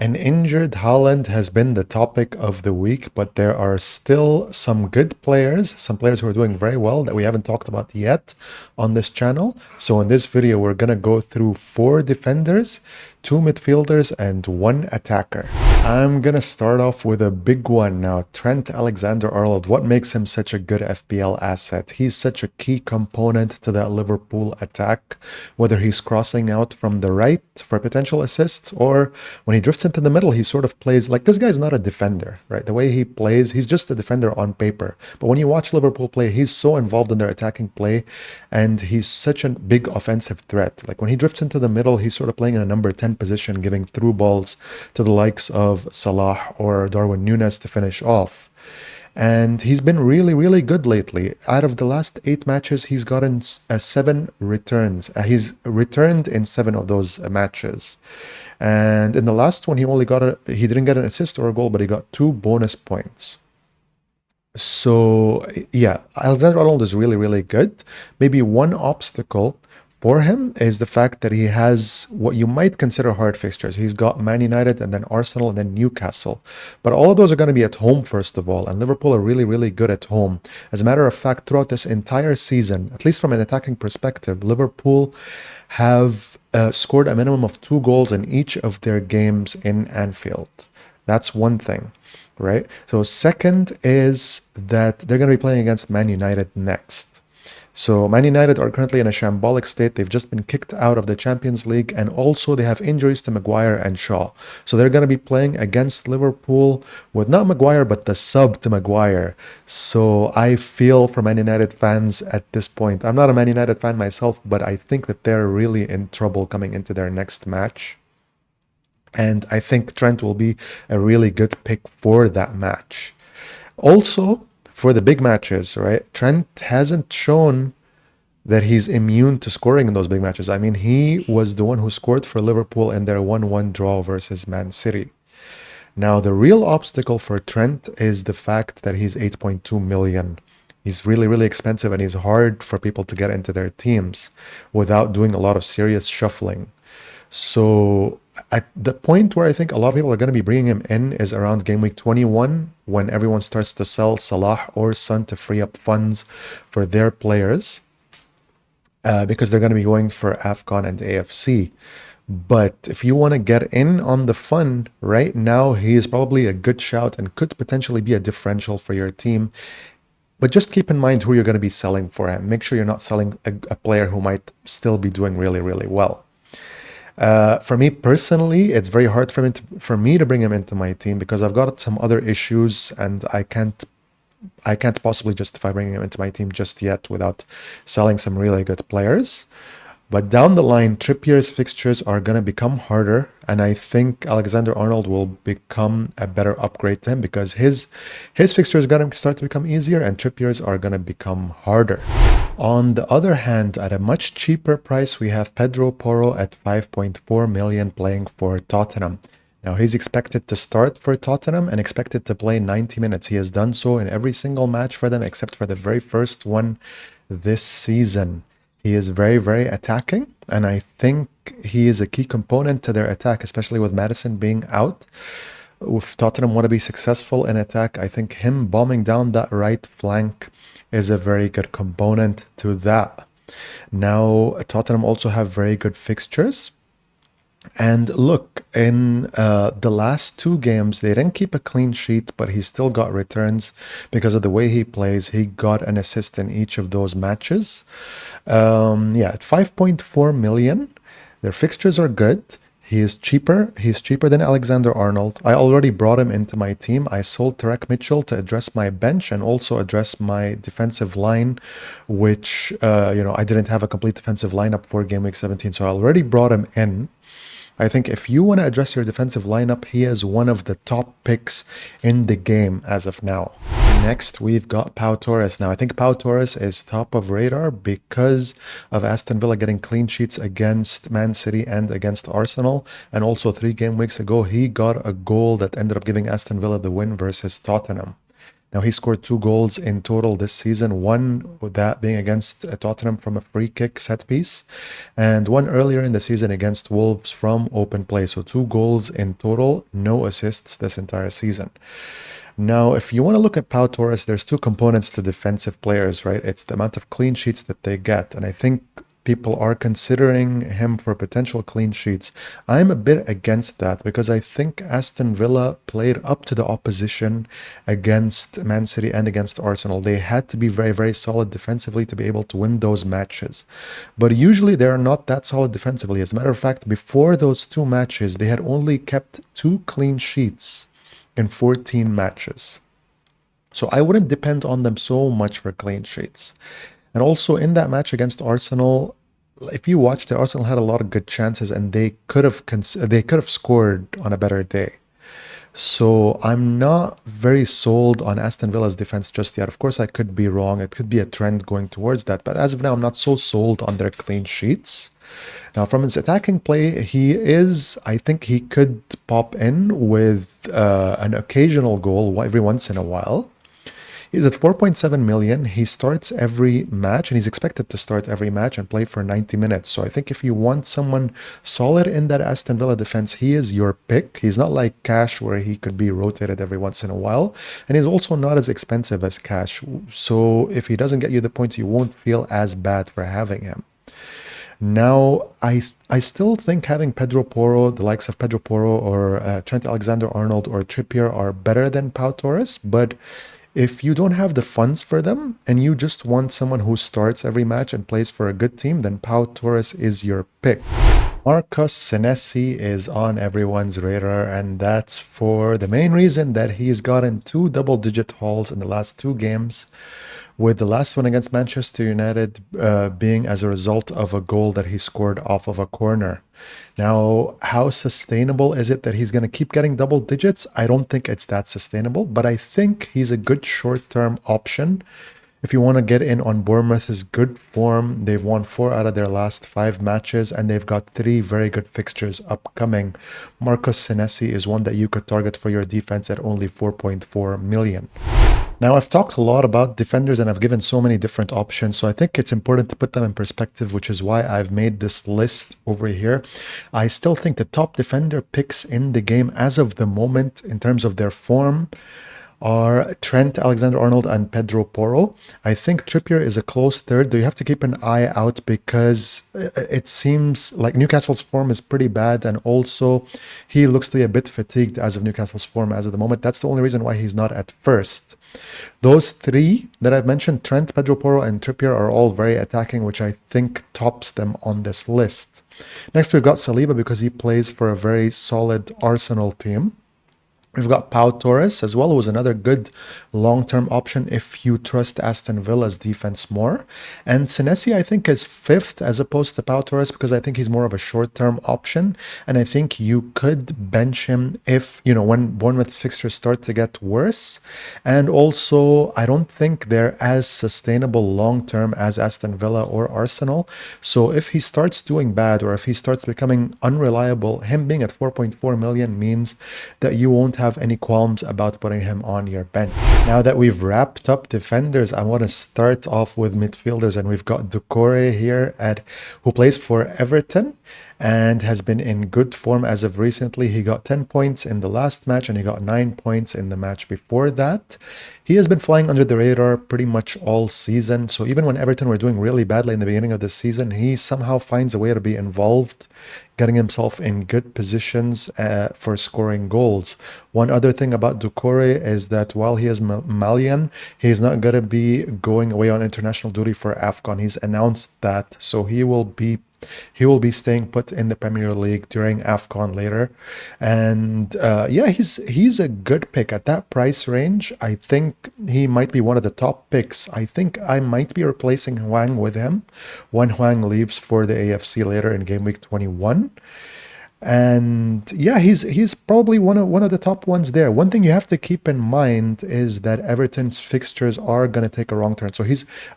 An injured Haaland has been the topic of the week, but there are still some good players, some players who are doing very well that we haven't talked about yet on this channel. So in this video, we're going to go through 4 defenders, 2 midfielders, and 1 attacker. I'm going to start off with a big one now. Trent Alexander-Arnold. What makes him such a good FPL asset? He's such a key component to that Liverpool attack, whether he's crossing out from the right for potential assists or when he drifts into the middle, he sort of plays like this guy's not a defender, right? The way he plays, he's just a defender on paper. But when you watch Liverpool play, he's so involved in their attacking play and he's such a big offensive threat. Like when he drifts into the middle, he's sort of playing in a number 10 position, giving through balls to the likes of Salah or Darwin Núñez to finish off. And he's been really, really good lately. Out of the last 8 matches, he's gotten 7 returns. He's returned in 7 of those matches. And in the last one, he didn't get an assist or a goal, but he got 2 bonus points. So yeah, Alexander-Arnold is really, really good. Maybe one obstacle for him is the fact that he has what you might consider hard fixtures. He's got Man United and then Arsenal and then Newcastle. But all of those are going to be at home, first of all. And Liverpool are really, really good at home. As a matter of fact, throughout this entire season, at least from an attacking perspective, Liverpool have scored a minimum of 2 goals in each of their games in Anfield. That's one thing, right? So second is that they're going to be playing against Man United next. So Man United are currently in a shambolic state. They've just been kicked out of the Champions League, and also they have injuries to Maguire and Shaw. So they're going to be playing against Liverpool with not Maguire, but the sub to Maguire. So I feel for Man United fans at this point. I'm not a Man United fan myself, but I think that they're really in trouble coming into their next match. And I think Trent will be a really good pick for that match. Also, for the big matches, right? Trent hasn't shown that he's immune to scoring in those big matches. I mean, he was the one who scored for Liverpool in their 1-1 draw versus Man City. Now, the real obstacle for Trent is the fact that he's 8.2 million. He's really, really expensive and he's hard for people to get into their teams without doing a lot of serious shuffling. So at the point where I think a lot of people are going to be bringing him in is around game week 21, when everyone starts to sell Salah or Son to free up funds for their players, because they're going to be going for AFCON and AFC. But if you want to get in on the fun right now, he is probably a good shout and could potentially be a differential for your team. But just keep in mind who you're going to be selling for him. Make sure you're not selling a player who might still be doing really, really well. For me personally, it's very hard for me to bring him into my team because I've got some other issues and I can't possibly justify bringing him into my team just yet without selling some really good players. But down the line, Trippier's fixtures are going to become harder, and I think Alexander-Arnold will become a better upgrade to him because his fixtures are going to start to become easier and Trippier's are going to become harder. On the other hand, at a much cheaper price, we have Pedro Porro at 5.4 million playing for Tottenham. Now, he's expected to start for Tottenham and expected to play 90 minutes. He has done so in every single match for them except for the very first one this season. He is very, very attacking, and I think he is a key component to their attack, especially with Maddison being out. If Tottenham want to be successful in attack, I think him bombing down that right flank is a very good component to that. Now, Tottenham also have very good fixtures. And look, in the last 2 games, they didn't keep a clean sheet, but he still got returns because of the way he plays. He got an assist in each of those matches. Yeah, at 5.4 million, their fixtures are good. He is cheaper. He's cheaper than Alexander-Arnold. I already brought him into my team. I sold Tarek Mitchell to address my bench and also address my defensive line, which, I didn't have a complete defensive lineup for game week 17. So I already brought him in. I think if you want to address your defensive lineup, he is one of the top picks in the game as of now. Next, we've got Pau Torres. Now, I think Pau Torres is top of radar because of Aston Villa getting clean sheets against Man City and against Arsenal. And also 3 game weeks ago, he got a goal that ended up giving Aston Villa the win versus Tottenham. Now, he scored 2 goals in total this season, one with that being against Tottenham from a free kick set piece, and one earlier in the season against Wolves from open play. So 2 goals in total, no assists this entire season. Now, if you want to look at Pau Torres, there's two components to defensive players, right? It's the amount of clean sheets that they get. And I think people are considering him for potential clean sheets. I'm a bit against that because I think Aston Villa played up to the opposition against Man City and against Arsenal. They had to be very, very solid defensively to be able to win those matches. But usually they're not that solid defensively. As a matter of fact, before those two matches, they had only kept 2 clean sheets in 14 matches. So I wouldn't depend on them so much for clean sheets. And also in that match against Arsenal, if you watched it, Arsenal had a lot of good chances and they could have scored on a better day. So I'm not very sold on Aston Villa's defense just yet. Of course, I could be wrong. It could be a trend going towards that. But as of now, I'm not so sold on their clean sheets. Now, from his attacking play, I think he could pop in with an occasional goal every once in a while. He's at 4.7 million. He starts every match and he's expected to start every match and play for 90 minutes. So I think if you want someone solid in that Aston Villa defense, he is your pick. He's not like Cash where he could be rotated every once in a while. And he's also not as expensive as Cash. So if he doesn't get you the points, you won't feel as bad for having him. Now, I still think having Pedro Porro, the likes of Pedro Porro or Trent Alexander-Arnold or Trippier are better than Pau Torres, but if you don't have the funds for them and you just want someone who starts every match and plays for a good team, then Pau Torres is your pick. Marcos Senesi is on everyone's radar, and that's for the main reason that he's gotten 2 double-digit hauls in the last 2 games, with the last one against Manchester United being as a result of a goal that he scored off of a corner. Now, how sustainable is it that he's going to keep getting double digits? I don't think it's that sustainable, but I think he's a good short-term option. If you want to get in on Bournemouth's good form, they've won 4 out of their last 5 matches, and they've got 3 very good fixtures upcoming. Marcos Senesi is one that you could target for your defense at only 4.4 million. Now, I've talked a lot about defenders and I've given so many different options, so I think it's important to put them in perspective, which is why I've made this list over here. I still think the top defender picks in the game as of the moment in terms of their form are Trent Alexander-Arnold and Pedro Porro. I think Trippier is a close third, though you have to keep an eye out because it seems like Newcastle's form is pretty bad, and also he looks to be a bit fatigued as of Newcastle's form as of the moment. That's the only reason why he's not at first. Those 3 that I've mentioned, Trent, Pedro Porro, and Trippier, are all very attacking, which I think tops them on this list. Next, we've got Saliba because he plays for a very solid Arsenal team. We've got Pau Torres as well, who's another good long-term option if you trust Aston Villa's defense more. And Senesi, I think, is 5th as opposed to Pau Torres because I think he's more of a short-term option. And I think you could bench him if, when Bournemouth's fixtures start to get worse. And also, I don't think they're as sustainable long-term as Aston Villa or Arsenal. So if he starts doing bad or if he starts becoming unreliable, him being at 4.4 million means that you won't have any qualms about putting him on your bench. Now that we've wrapped up defenders, I want to start off with midfielders, and we've got Doucoure here who plays for Everton and has been in good form as of recently. He got 10 points in the last match and he got 9 points in the match before that. He has been flying under the radar pretty much all season. So even when Everton were doing really badly in the beginning of the season, he somehow finds a way to be involved, getting himself in good positions for scoring goals. One other thing about Doucoure is that while he is Malian, he's not going to be going away on international duty for AFCON. He's announced that, so he will be staying put in the Premier League during AFCON later. And he's a good pick at that price range. I think he might be one of the top picks. I think I might be replacing Hwang with him when Hwang leaves for the AFC later in game week 21. And yeah, he's probably one of the top ones there. One thing you have to keep in mind is that Everton's fixtures are going to take a wrong turn. So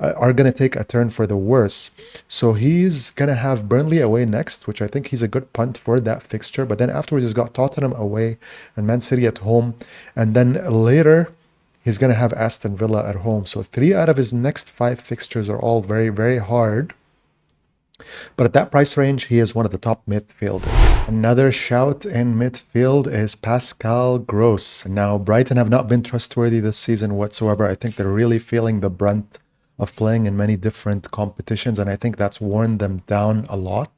are going to take a turn for the worse. So he's going to have Burnley away next, which I think he's a good punt for that fixture. But then afterwards, he's got Tottenham away and Man City at home. And then later, He's going to have Aston Villa at home. So 3 out of his next 5 fixtures are all very, very hard. But at that price range, he is one of the top midfielders. Another shout in midfield is Pascal Gross. Now, Brighton have not been trustworthy this season whatsoever. I think they're really feeling the brunt of playing in many different competitions, and I think that's worn them down a lot.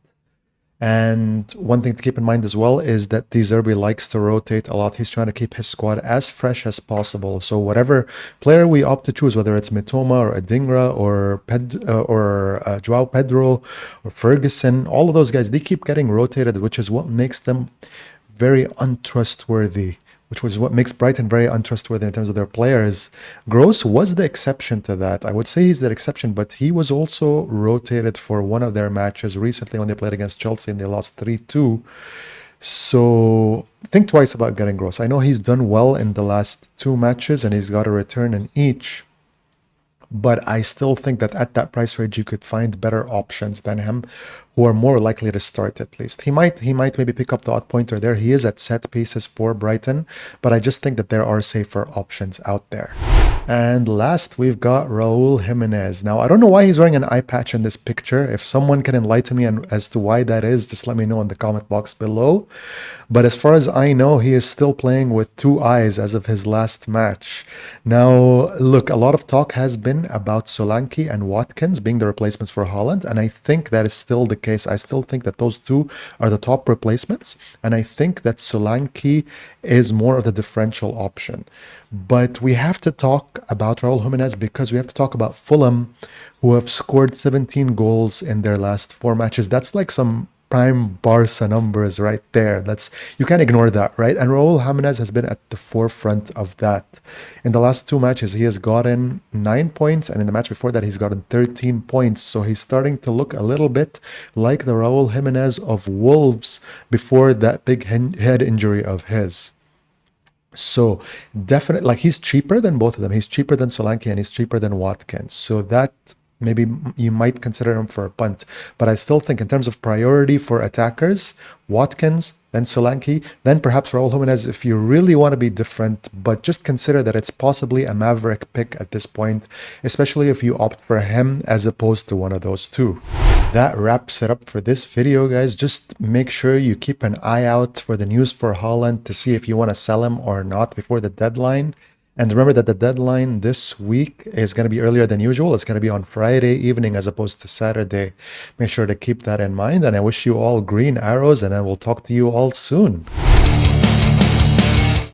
And one thing to keep in mind as well is that De Zerbi likes to rotate a lot. He's trying to keep his squad as fresh as possible. So whatever player we opt to choose, whether it's Mitoma or Adingra or Joao Pedro or Ferguson, all of those guys, they keep getting rotated, which is what makes them very untrustworthy, which was what makes Brighton very untrustworthy in terms of their players. Gross was the exception to that. I would say he's the exception, but he was also rotated for one of their matches recently when they played against Chelsea and they lost 3-2. So think twice about getting Gross. I know he's done well in the last 2 matches and he's got a return in each, but I still think that at that price range you could find better options than him, who are more likely to start at least. He might maybe pick up the odd pointer there. He is at set pieces for Brighton, but I just think that there are safer options out there. And last, we've got Raul Jimenez. Now, I don't know why he's wearing an eye patch in this picture. If someone can enlighten me as to why that is, just let me know in the comment box below. But as far as I know, he is still playing with 2 eyes as of his last match. Now, look, a lot of talk has been about Solanke and Watkins being the replacements for Haaland, and I think that is still the case. I still think that those 2 are the top replacements, and I think that Solanke is more of the differential option. But we have to talk about Raul Jimenez because we have to talk about Fulham, who have scored 17 goals in their last 4 matches. That's like some prime Barca numbers right there. You can't ignore that, right? And Raul Jimenez has been at the forefront of that. In the last 2 matches, he has gotten 9 points, and in the match before that, he's gotten 13 points. So he's starting to look a little bit like the Raul Jimenez of Wolves before that big head injury of his. So definitely, like, he's cheaper than both of them. He's cheaper than Solanke and he's cheaper than Watkins. So that maybe you might consider him for a punt. But I still think in terms of priority for attackers, Watkins, then Solanke, then perhaps Raul Jimenez if you really want to be different. But just consider that it's possibly a maverick pick at this point, especially if you opt for him as opposed to one of those 2. That wraps it up for this video, guys. Just make sure you keep an eye out for the news for Haaland to see if you want to sell him or not before the deadline. And remember that the deadline this week is going to be earlier than usual. It's going to be on Friday evening as opposed to Saturday. Make sure to keep that in mind. And I wish you all green arrows, and I will talk to you all soon.